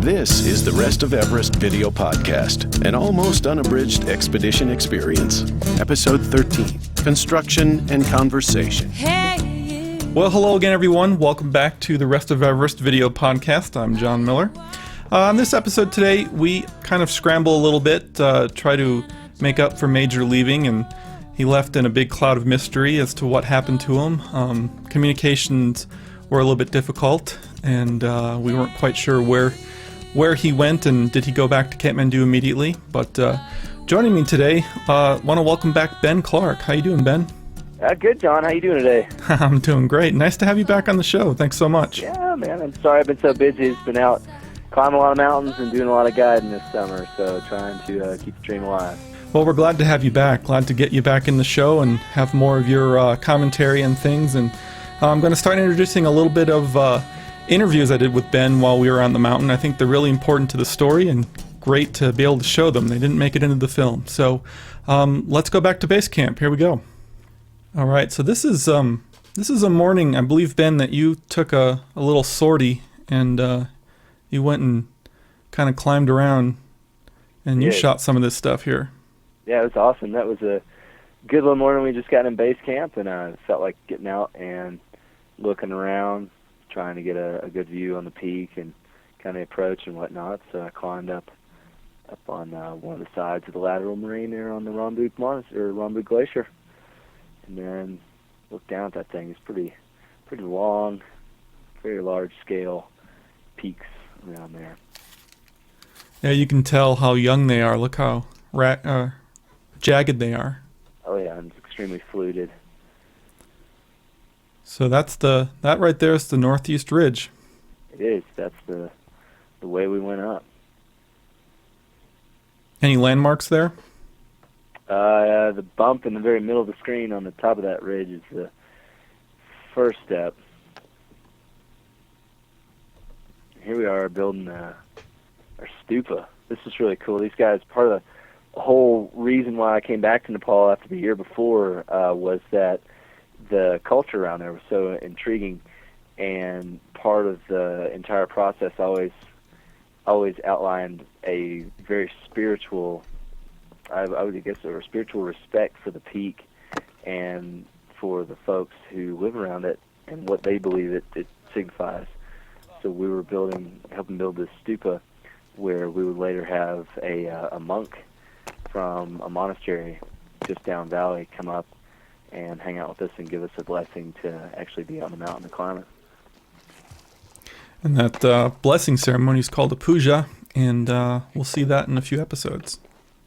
This is the Rest of Everest video podcast, an almost unabridged expedition experience. Episode 13, Construction and Conversation. Well, hello again, everyone. Welcome back to the Rest of Everest video podcast. I'm John Miller. On this episode today, we kind of scramble a little bit, try to make up for Major leaving, and he left in a big cloud of mystery as to what happened to him. Communications were a little bit difficult, and we weren't quite sure where he went and did he go back to Kathmandu immediately. But joining me today, want to welcome back Ben Clark. How you doing, Ben? Good, John. How you doing today? I'm doing great. Nice to have you back on the show. Thanks so much. Yeah, man. I'm sorry I've been so busy. It's been out climbing a lot of mountains and doing a lot of guiding this summer, so trying to keep the dream alive. Well, we're glad to have you back. Glad to get you back in the show and have more of your commentary and things. And I'm going to start introducing a little bit of interviews I did with Ben while we were on the mountain. I think they're really important to the story and great to be able to show them. They didn't make it into the film. So let's go back to base camp. Here we go. All right. So this is a morning, I believe, Ben, that you took a little sortie and you went and kind of climbed around and you shot some of this stuff here. Yeah, it was awesome. That was a good little morning. We just got in base camp, and I felt like getting out and looking around, trying to get a good view on the peak and kind of approach and whatnot. So I climbed up on one of the sides of the lateral moraine there on the Rambut Glacier, and then looked down at that thing. It's pretty long, very large scale peaks around there. Yeah, you can tell how young they are. Look how jagged they are. Oh yeah, and it's extremely fluted. So that right there is the Northeast Ridge. It is. That's the way we went up. Any landmarks there? The bump in the very middle of the screen on the top of that ridge is the first step. Here we are building our stupa. This is really cool. These guys, part of the whole reason why I came back to Nepal after the year before was that the culture around there was so intriguing, and part of the entire process always outlined a very spiritual, I would guess, a spiritual respect for the peak and for the folks who live around it and what they believe it signifies. So we were helping build this stupa, where we would later have a monk from a monastery just down valley come up and hang out with us and give us a blessing to actually be on the mountain and climb it. And that blessing ceremony is called a puja, and we'll see that in a few episodes.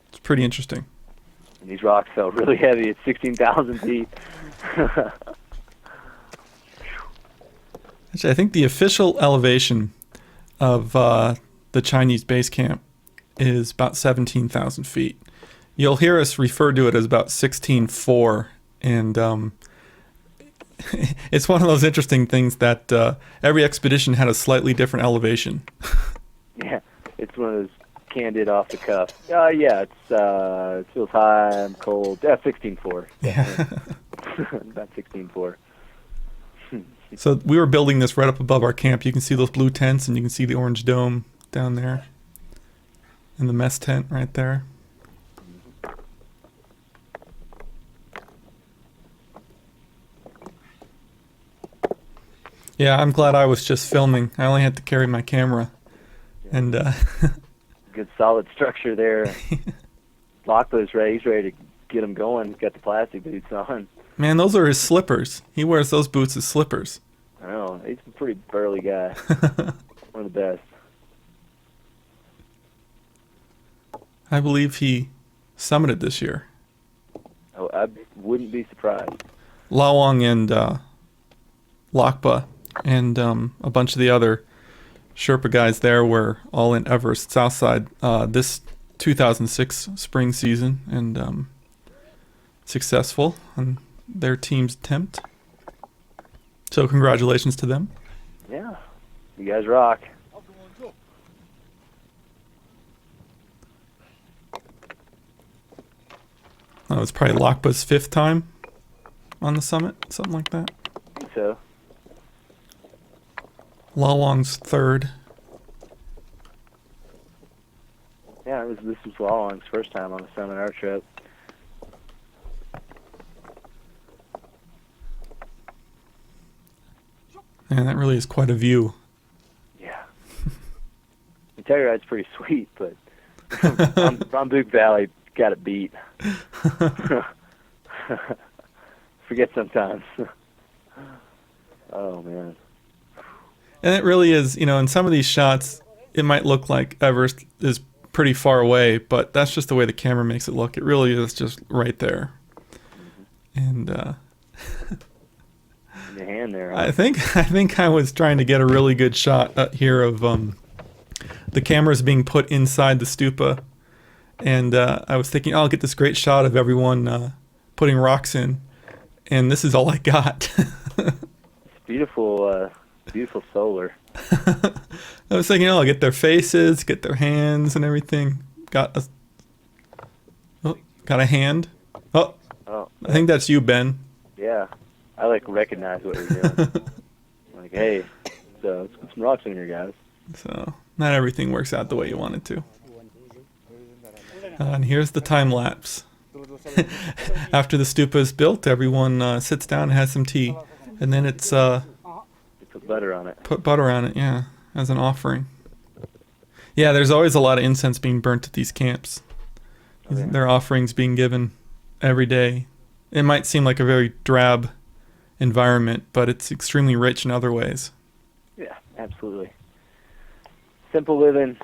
It's pretty interesting. And these rocks felt really heavy at 16,000 feet. Actually, I think the official elevation of the Chinese base camp is about 17,000 feet. You'll hear us refer to it as about 16,400, and it's one of those interesting things that every expedition had a slightly different elevation. Yeah, it's one of those candid off the cuff. Yeah, it feels high, I'm cold. 16,400. Yeah. About 16,400. So we were building this right up above our camp. You can see those blue tents, and you can see the orange dome down there, and the mess tent right there. Yeah, I'm glad I was just filming. I only had to carry my camera. And good solid structure there. Lockbo's ready. He's ready to get him going. He's got the plastic boots on. Man, those are his slippers. He wears those boots as slippers. I know. He's a pretty burly guy. One of the best. I believe he summited this year. Oh, I wouldn't be surprised. Lawang and Lakpa and a bunch of the other Sherpa guys there were all in Everest Southside this 2006 spring season, and successful on their team's attempt. So congratulations to them. Yeah, you guys rock. Oh, it's probably Lakpa's 5th time on the summit, something like that. I think so. Lawang's 3rd. Yeah, this was Wallong's first time on a seminar trip. Man, that really is quite a view. Yeah. The Telluride's pretty sweet, but Bambook Valley got it beat. Forget sometimes. Oh, man. And it really is, in some of these shots, it might look like Everest is pretty far away, but that's just the way the camera makes it look. It really is just right there. And in your hand there. Huh? I think I was trying to get a really good shot here of the cameras being put inside the stupa, and I was thinking, I'll get this great shot of everyone putting rocks in, and this is all I got. It's beautiful, beautiful solar. I was thinking, I'll get their faces, get their hands and everything. Got a hand. Oh, I think that's you, Ben. Yeah, I recognize what you're doing. Like, hey, so let's put some rocks in here, guys. So not everything works out the way you want it to. And here's the time lapse. After the stupa is built, everyone sits down and has some tea, and then it's They put butter on it. put butter on it, yeah, as an offering. Yeah, there's always a lot of incense being burnt at these camps. Oh, yeah. There are offerings being given every day. It might seem like a very drab environment, but it's extremely rich in other ways. Yeah, absolutely. Simple living,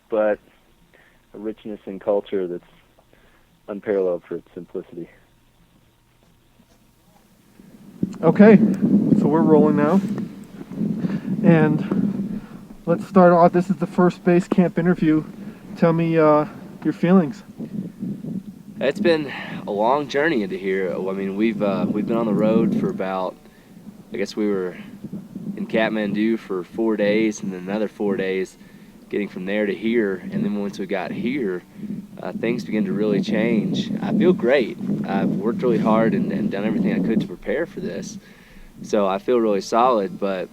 but a richness in culture that's unparalleled for its simplicity. Okay, so we're rolling now. And let's start off. This is the first base camp interview. Tell me your feelings. It's been a long journey into here. I mean, we've been on the road for about, I guess we were in Kathmandu for 4 days, and then another 4 days getting from there to here. And then once we got here, things began to really change. I feel great. I've worked really hard and done everything I could to prepare for this, so I feel really solid. But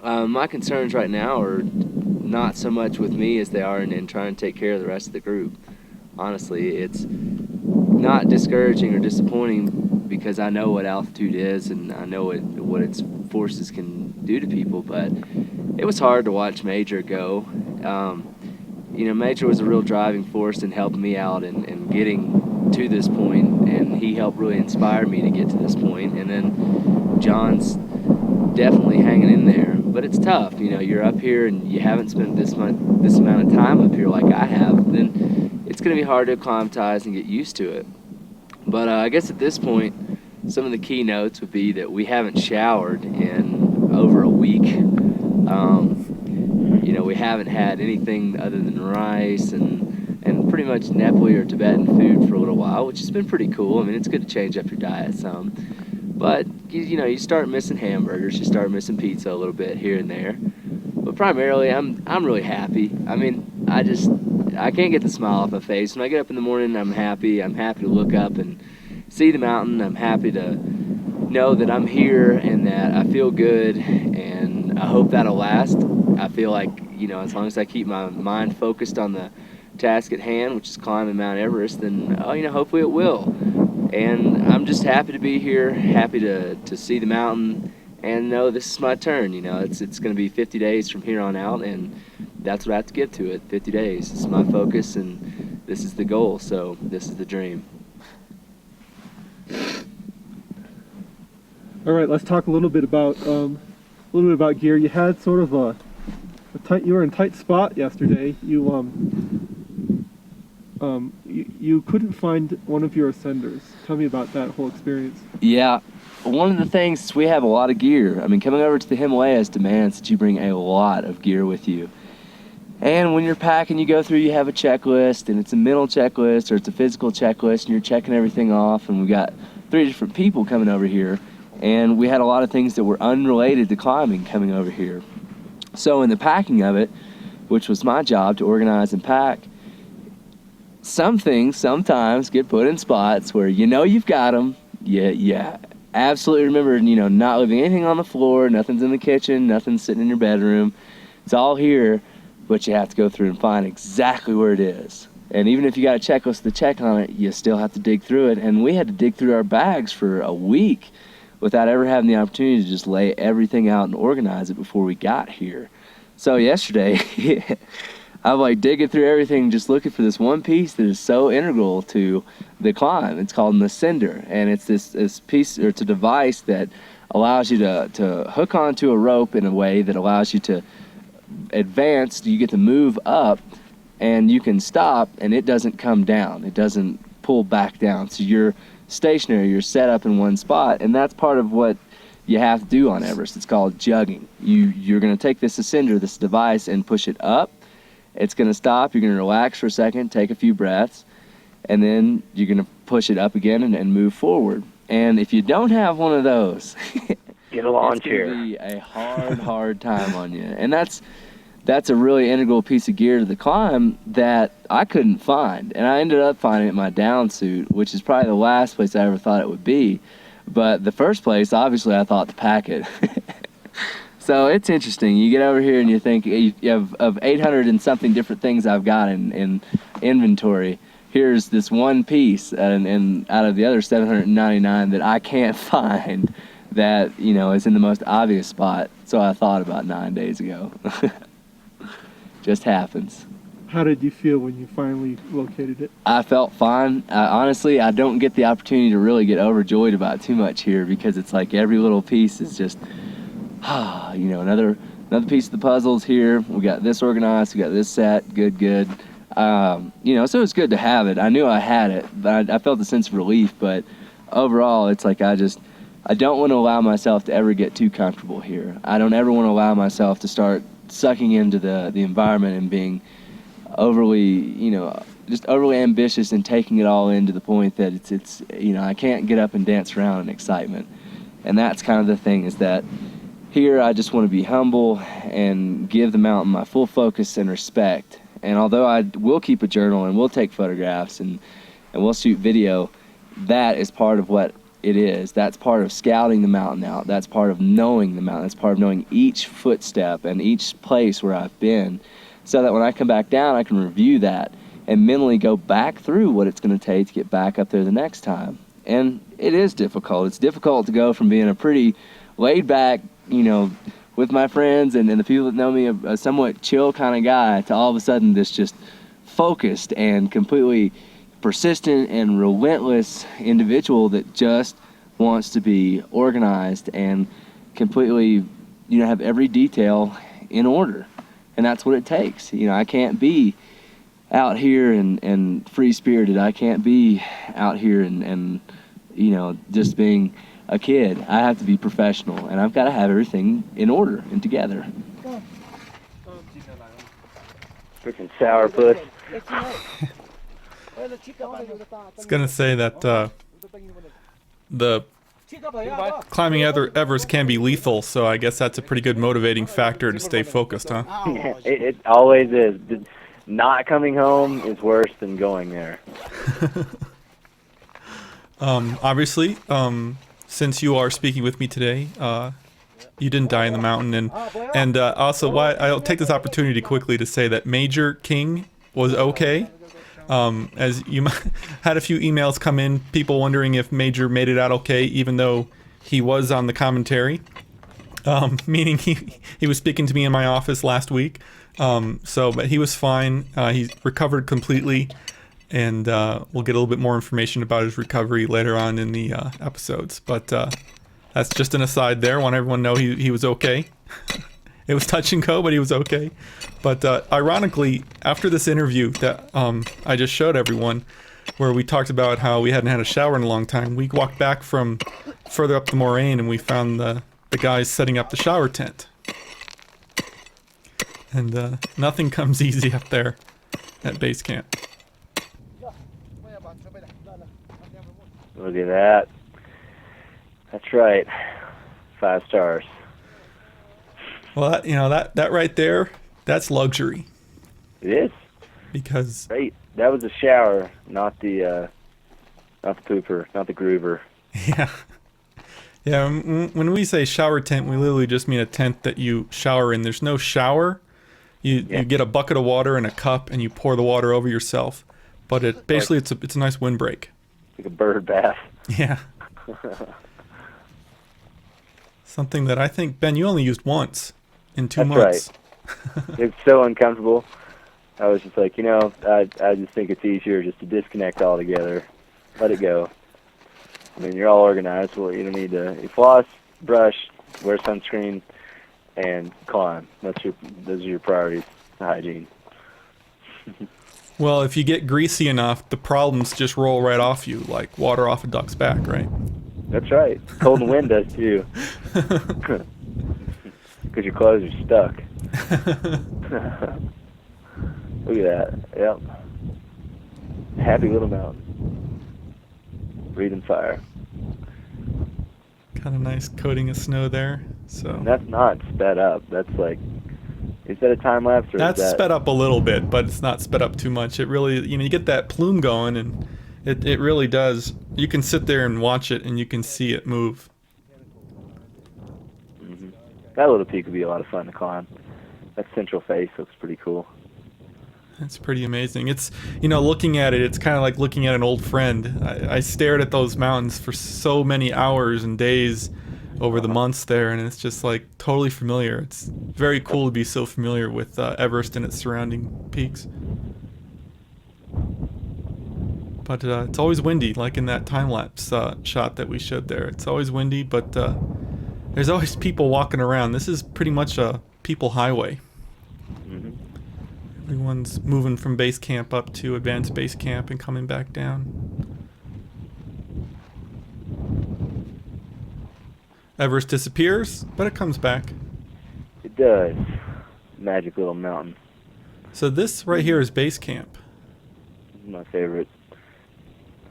my concerns right now are not so much with me as they are in trying to take care of the rest of the group. Honestly, it's not discouraging or disappointing because I know what altitude is and I know what its forces can do to people, but it was hard to watch Major go. Major was a real driving force in helping me out and getting to this point, and he helped really inspire me to get to this point. And then John's definitely hanging in there, but it's tough. You're up here and you haven't spent this amount of time up here like I have, then it's going to be hard to acclimatize and get used to it. But I guess at this point, some of the key notes would be that we haven't showered in over a week. We haven't had anything other than rice and pretty much Nepali or Tibetan food for a little while, which has been pretty cool. I mean, it's good to change up your diet some. But, you start missing hamburgers, you start missing pizza a little bit here and there. But primarily, I'm really happy. I mean, I can't get the smile off my face. When I get up in the morning, I'm happy. I'm happy to look up and see the mountain. I'm happy to know that I'm here and that I feel good, and I hope that'll last. I feel like, as long as I keep my mind focused on the task at hand, which is climbing Mount Everest, then, hopefully it will. And I'm just happy to be here, happy to see the mountain, and know this is my turn. It's going to be 50 days from here on out, and that's what I have to get to it, 50 days. This is my focus, and this is the goal, so this is the dream. All right, let's talk a little bit about gear. You had sort of you were in a tight spot yesterday. You couldn't find one of your ascenders. Tell me about that whole experience. Yeah, one of the things, we have a lot of gear. I mean, coming over to the Himalayas demands that you bring a lot of gear with you. And when you're packing, you go through, you have a checklist, and it's a mental checklist or it's a physical checklist, and you're checking everything off. And we got 3 different people coming over here, and we had a lot of things that were unrelated to climbing coming over here. So in the packing of it, which was my job to organize and pack, some things sometimes get put in spots where you've got them. Yeah, absolutely remember, not leaving anything on the floor, nothing's in the kitchen, nothing's sitting in your bedroom. It's all here. but you have to go through and find exactly where it is. And even if you got a checklist to check on it, you still have to dig through it. And we had to dig through our bags for a week without ever having the opportunity to just lay everything out and organize it before we got here. So yesterday, I'm like digging through everything, just looking for this one piece that is so integral to the climb. It's called an ascender, and it's this piece, or it's a device that allows you to hook onto a rope in a way that allows you to advance. You get to move up, and you can stop, and it doesn't come down. It doesn't pull back down. So you're stationary. You're set up in one spot, and that's part of what you have to do on Everest. It's called jugging. You're going to take this ascender, this device, and push it up. It's going to stop. You're going to relax for a second, take a few breaths, and then you're going to push it up again and move forward. And if you don't have one of those, Get a lawn chair. It's going to be a hard time on you. And that's a really integral piece of gear to the climb that I couldn't find. And I ended up finding it in my down suit, which is probably the last place I ever thought it would be. But the first place, obviously, I thought to pack it. So it's interesting. You get over here and you think, you have of 800 and something different things I've got in inventory, here's this one piece, and out of the other 799 that I can't find, that, you know, is in the most obvious spot. So I thought about 9 days ago. Just happens. How did you feel when you finally located it? I felt fine. Honestly, I don't get the opportunity to really get overjoyed about too much here, because it's like every little piece is just, you know, another piece of the puzzle's here. We got this organized. We got this set. Good. You know, so it's good to have it. I knew I had it, but I felt a sense of relief. But overall, it's like I don't want to allow myself to ever get too comfortable here. I don't ever want to allow myself to start sucking into the environment and being overly, you know, just overly ambitious and taking it all in to the point that it's you know, I can't get up and dance around in excitement. And that's kind of the thing, is that here I just want to be humble and give the mountain my full focus and respect. And although I will keep a journal and will take photographs and we'll shoot video, that is part of what it is. That's part of scouting the mountain out. That's part of knowing the mountain. That's part of knowing each footstep and each place where I've been, so that when I come back down, I can review that and mentally go back through what it's going to take to get back up there the next time. And it is difficult. It's difficult to go from being a pretty laid back, you know, with my friends and the people that know me, a somewhat chill kind of guy, to all of a sudden this just focused and completely persistent and relentless individual that just wants to be organized and completely, you know, have every detail in order. And that's what it takes. You know, I can't be out here and free-spirited. I can't be out here and you know, just being a kid. I have to be professional, and I've got to have everything in order and together. Freaking sourpuss. I was going to say that the climbing Everest can be lethal, so I guess that's a pretty good motivating factor to stay focused, huh? It always is. Not coming home is worse than going there. Obviously, since you are speaking with me today, you didn't die in the mountain, and also I'll take this opportunity quickly to say that Major King was okay. As you had a few emails come in, people wondering if Major made it out okay, even though he was on the commentary, meaning he was speaking to me in my office last week. But he was fine. He recovered completely, and we'll get a little bit more information about his recovery later on in the episodes. But that's just an aside there. I want everyone to know he was okay. It was touch and go, but he was okay. But ironically, after this interview that I just showed everyone, where we talked about how we hadn't had a shower in a long time, we walked back from further up the moraine and we found the guys setting up the shower tent. And nothing comes easy up there at base camp. Look at that. That's right. 5 stars. Well, that right there, that's luxury. It is. Because Great. That was a shower, not the pooper, not the groover. Yeah. Yeah, when we say shower tent, we literally just mean a tent that you shower in. There's no shower. You get a bucket of water and a cup, and you pour the water over yourself. But it's a nice windbreak. Like a bird bath. Yeah. Something that I think, Ben, you only used once in 2 months. That's right. It's so uncomfortable. I was just like, I just think it's easier just to disconnect altogether. Let it go. I mean, you're all organized. Well, you don't need to floss, brush, wear sunscreen, and climb. Those are your priorities. Hygiene. Well, if you get greasy enough, the problems just roll right off you, like water off a duck's back, right? That's right. Cold and wind does too. Because your clothes are stuck. Look at that. Yep. Happy little mountain. Breathing fire. Kind of nice coating of snow there. So And that's not sped up. That's like, is that a time lapse or that's is that sped up a little bit, but it's not sped up too much. It really, you get that plume going, and it really does. You can sit there and watch it, and you can see it move. Mm-hmm. That little peak would be a lot of fun to climb. That central face looks pretty cool. It's pretty amazing. It's, looking at it, it's kind of like looking at an old friend. I stared at those mountains for so many hours and days over the months there, and it's just like totally familiar. It's very cool to be so familiar with Everest and its surrounding peaks. But it's always windy, like in that time-lapse shot that we showed there. It's always windy, but there's always people walking around. This is pretty much a people highway. Mm-hmm. Everyone's moving from base camp up to advanced base camp and coming back down. Everest disappears, but it comes back. It does. Magic little mountain. So this right here is base camp. This is my favorite.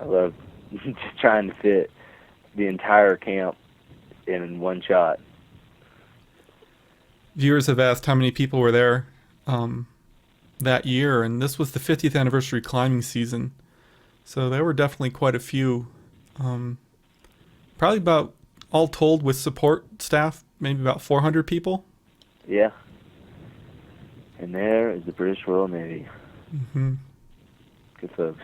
I love just trying to fit the entire camp in one shot. Viewers have asked how many people were there that year, and this was the 50th anniversary climbing season. So there were definitely quite a few. Probably about, all told with support staff, maybe about 400 people. Yeah. And there is the British Royal Navy. Mm-hmm. Good folks.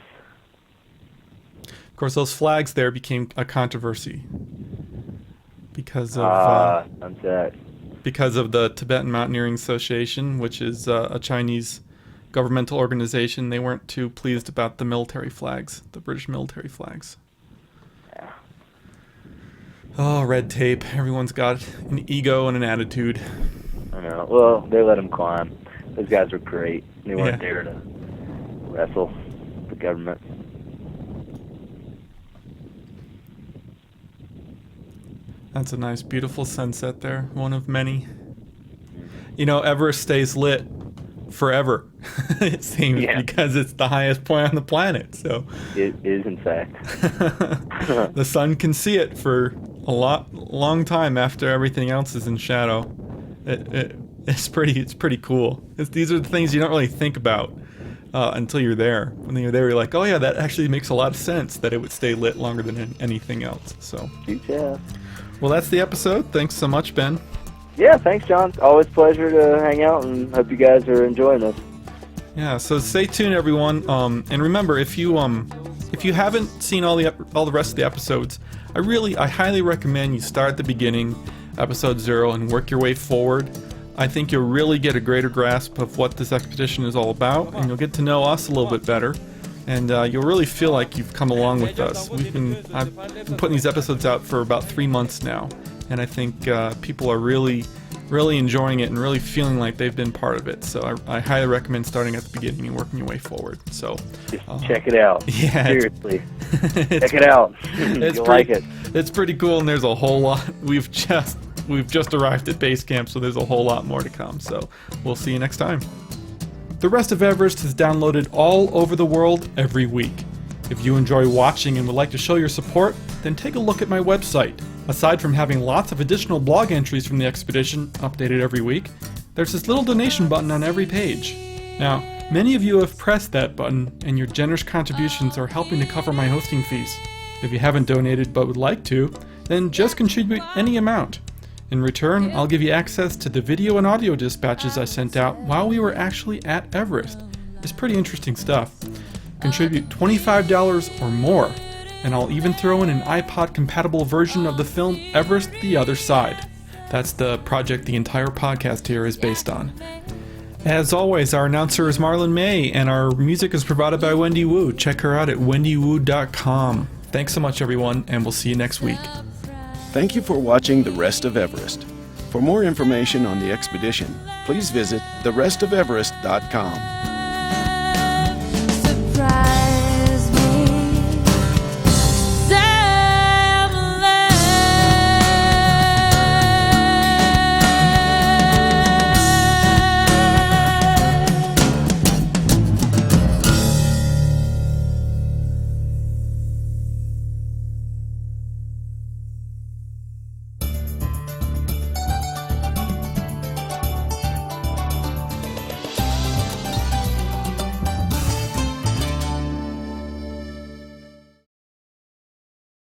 Of course, those flags there became a controversy because of because of the Tibetan Mountaineering Association, which is a Chinese governmental organization. They weren't too pleased about the military flags, the British military flags. Yeah. Oh, red tape. Everyone's got an ego and an attitude. I know. Well, they let them climb. Those guys were great. They weren't there to wrestle the government. That's a nice, beautiful sunset there. One of many. Everest stays lit forever, it seems, because it's the highest point on the planet. So it is, in fact. The sun can see it for a long time after everything else is in shadow. It's pretty cool. These are the things you don't really think about until you're there. When you're there, you're like, oh yeah, that actually makes a lot of sense that it would stay lit longer than anything else. So. Yeah. Well, that's the episode. Thanks so much, Ben. Yeah, thanks, John. Always a pleasure to hang out, and hope you guys are enjoying this. Yeah, so stay tuned, everyone. And remember, if you haven't seen all the rest of the episodes, I highly recommend you start at the beginning, episode 0, and work your way forward. I think you'll really get a greater grasp of what this expedition is all about, and you'll get to know us a little bit better. And you'll really feel like you've come along with us. I've been putting these episodes out for about 3 months now, and I think people are really enjoying it and really feeling like they've been part of it. So I highly recommend starting at the beginning and working your way forward. So just check it out. Yeah, seriously, check it out. You'll like it. It's pretty cool, and there's a whole lot. We've just arrived at base camp, so there's a whole lot more to come. So we'll see you next time. The rest of Everest is downloaded all over the world every week. If you enjoy watching and would like to show your support, then take a look at my website. Aside from having lots of additional blog entries from the expedition updated every week, there's this little donation button on every page. Now, many of you have pressed that button, and your generous contributions are helping to cover my hosting fees. If you haven't donated but would like to, then just contribute any amount. In return, I'll give you access to the video and audio dispatches I sent out while we were actually at Everest. It's pretty interesting stuff. Contribute $25 or more, and I'll even throw in an iPod-compatible version of the film Everest: The Other Side. That's the project the entire podcast here is based on. As always, our announcer is Marlon May, and our music is provided by Wendy Wu. Check her out at wendywu.com. Thanks so much, everyone, and we'll see you next week. Thank you for watching The Rest of Everest. For more information on the expedition, please visit therestofeverest.com.